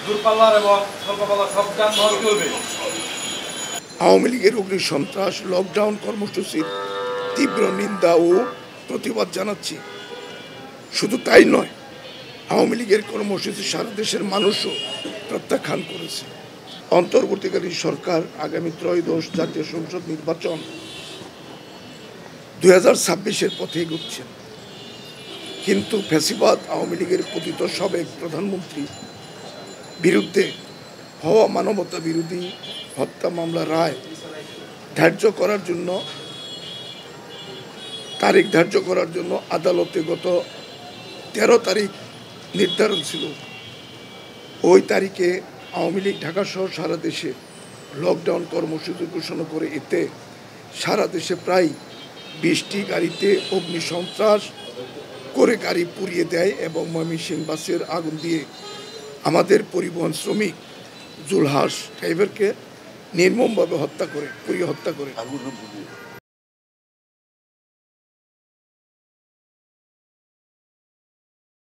দূরপাল্লার এবং স্বল্পপাল্লার সব যানবাহন চলবে। আওয়ামী লীগের অগ্নি সন্ত্রাস লকডাউন কর্মসূচির তীব্র নিন্দা ও প্রতিবাদ জানাচ্ছি। শুধু তাই নয়, আওয়ামী লীগের কর্মসূচি সারা দেশের মানুষও প্রত্যাখ্যান করেছে। অন্তর্বর্তীকালীন সরকার আগামী ত্রয়োদশ জাতীয় সংসদ নির্বাচন 2026-এর পথে এগোচ্ছেন, কিন্তু ফ্যাসিবাদ আওয়ামী লীগের পতিত সাবেক প্রধানমন্ত্রী বিরুদ্ধে হওয়া মানবতা বিরোধী হত্যা মামলার রায় তারিখ ধার্য করার জন্য আদালতে গত 13 তারিখ নির্ধারণ ছিল। ওই তারিখে আওয়ামী লীগ ঢাকা সহ সারা দেশে লকডাউন কর্মসূচি ঘোষণা করে এতে সারা দেশে প্রায় 20টি গাড়িতে অগ্নিসন্ত্রাস করে গাড়ি পুড়িয়ে দেয় এবং ময়মনসিংহ বাসের আগুন দিয়ে আমাদের পরিবহন শ্রমিক জুলহাস ড্রাইভারকে নির্মমভাবে পুড়িয়ে হত্যা করে।